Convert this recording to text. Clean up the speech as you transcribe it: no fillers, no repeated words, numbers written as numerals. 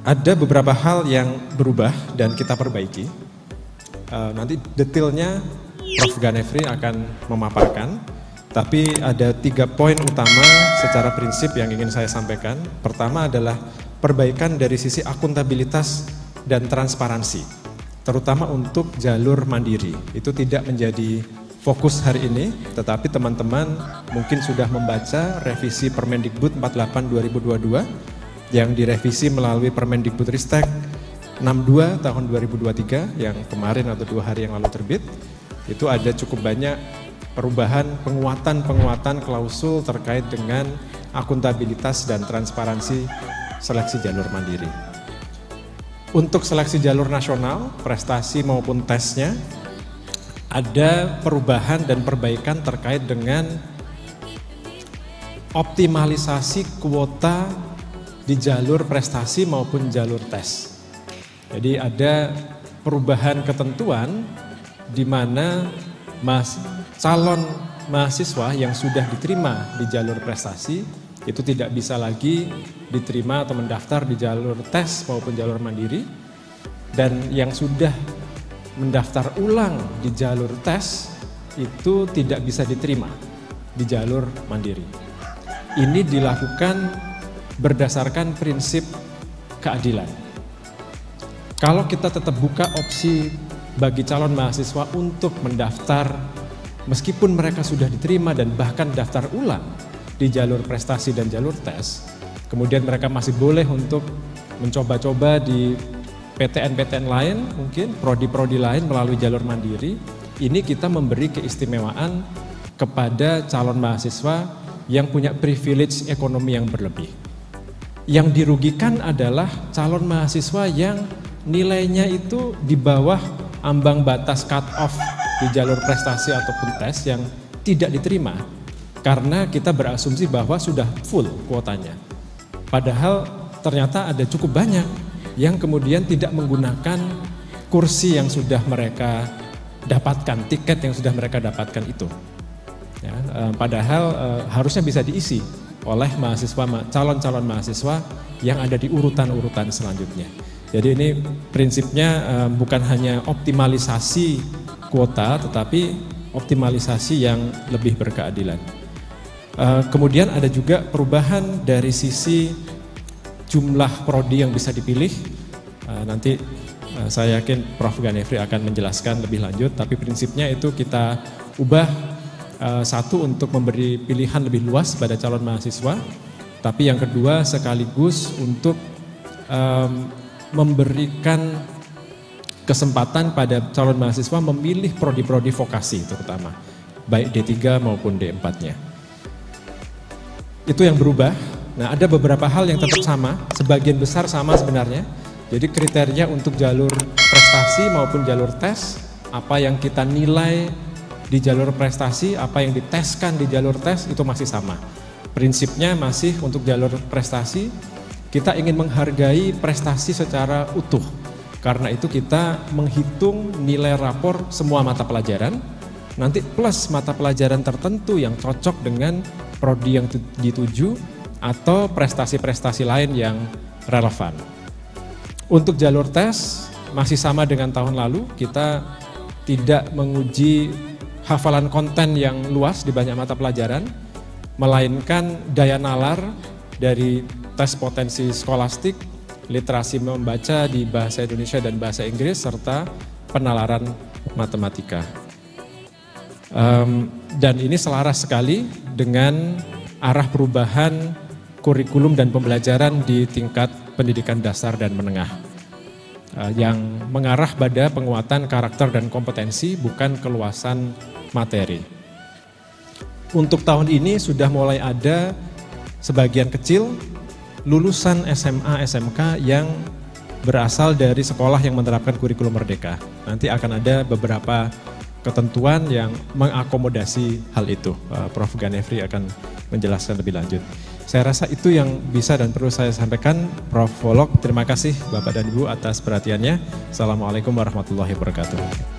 Ada beberapa hal yang berubah dan kita perbaiki. Nanti detailnya Prof. Ganefri akan memaparkan, tapi ada 3 poin utama secara prinsip yang ingin saya sampaikan. Pertama adalah perbaikan dari sisi akuntabilitas dan transparansi, terutama untuk jalur mandiri. Itu tidak menjadi fokus hari ini, tetapi teman-teman mungkin sudah membaca revisi Permendikbud 48 2022 yang direvisi melalui Permendikbudristek 62 tahun 2023 yang kemarin atau 2 hari yang lalu terbit. Itu ada cukup banyak perubahan, penguatan klausul terkait dengan akuntabilitas dan transparansi seleksi jalur mandiri. Untuk seleksi jalur nasional, prestasi maupun tesnya, ada perubahan dan perbaikan terkait dengan optimalisasi kuota di jalur prestasi maupun jalur tes. Jadi ada perubahan ketentuan di mana calon mahasiswa yang sudah diterima di jalur prestasi itu tidak bisa lagi diterima atau mendaftar di jalur tes maupun jalur mandiri, dan yang sudah mendaftar ulang di jalur tes itu tidak bisa diterima di jalur mandiri. Ini dilakukan berdasarkan prinsip keadilan. Kalau kita tetap buka opsi bagi calon mahasiswa untuk mendaftar meskipun mereka sudah diterima dan bahkan daftar ulang di jalur prestasi dan jalur tes, kemudian mereka masih boleh untuk mencoba-coba di PTN-PTN lain, mungkin prodi-prodi lain melalui jalur mandiri. Ini kita memberi keistimewaan kepada calon mahasiswa yang punya privilege ekonomi yang berlebih. Yang dirugikan adalah calon mahasiswa yang nilainya itu di bawah ambang batas cut-off di jalur prestasi ataupun tes yang tidak diterima karena kita berasumsi bahwa sudah full kuotanya. Padahal ternyata ada cukup banyak yang kemudian tidak menggunakan kursi yang sudah mereka dapatkan, tiket yang sudah mereka dapatkan itu. Ya, padahal harusnya bisa diisi oleh mahasiswa, calon-calon mahasiswa yang ada di urutan-urutan selanjutnya. Jadi ini prinsipnya bukan hanya optimalisasi kuota, tetapi optimalisasi yang lebih berkeadilan. Kemudian ada juga perubahan dari sisi jumlah prodi yang bisa dipilih. Nanti saya yakin Prof. Ganefri akan menjelaskan lebih lanjut, tapi prinsipnya itu kita ubah. Satu, untuk memberi pilihan lebih luas pada calon mahasiswa, tapi yang kedua sekaligus untuk memberikan kesempatan pada calon mahasiswa memilih prodi-prodi vokasi terutama, baik D3 maupun D4-nya. Itu yang berubah. Nah, ada beberapa hal yang tetap sama, sebagian besar sama sebenarnya. Jadi kriteria untuk jalur prestasi maupun jalur tes, apa yang kita nilai di jalur prestasi, apa yang diteskan di jalur tes itu masih sama. Prinsipnya masih untuk jalur prestasi, kita ingin menghargai prestasi secara utuh. Karena itu kita menghitung nilai rapor semua mata pelajaran, nanti plus mata pelajaran tertentu yang cocok dengan prodi yang dituju atau prestasi-prestasi lain yang relevan. Untuk jalur tes masih sama dengan tahun lalu, kita tidak menguji hafalan konten yang luas di banyak mata pelajaran, melainkan daya nalar dari tes potensi skolastik, literasi membaca di bahasa Indonesia dan bahasa Inggris, serta penalaran matematika. Dan ini selaras sekali dengan arah perubahan kurikulum dan pembelajaran di tingkat pendidikan dasar dan menengah, yang mengarah pada penguatan karakter dan kompetensi, bukan keluasan materi. Untuk tahun ini sudah mulai ada sebagian kecil lulusan SMA, SMK yang berasal dari sekolah yang menerapkan kurikulum merdeka. Nanti akan ada beberapa ketentuan yang mengakomodasi hal itu. Prof. Ganefri akan menjelaskan lebih lanjut. Saya rasa itu yang bisa dan perlu saya sampaikan. Prof. Wolok, terima kasih Bapak dan Ibu atas perhatiannya. Assalamualaikum warahmatullahi wabarakatuh.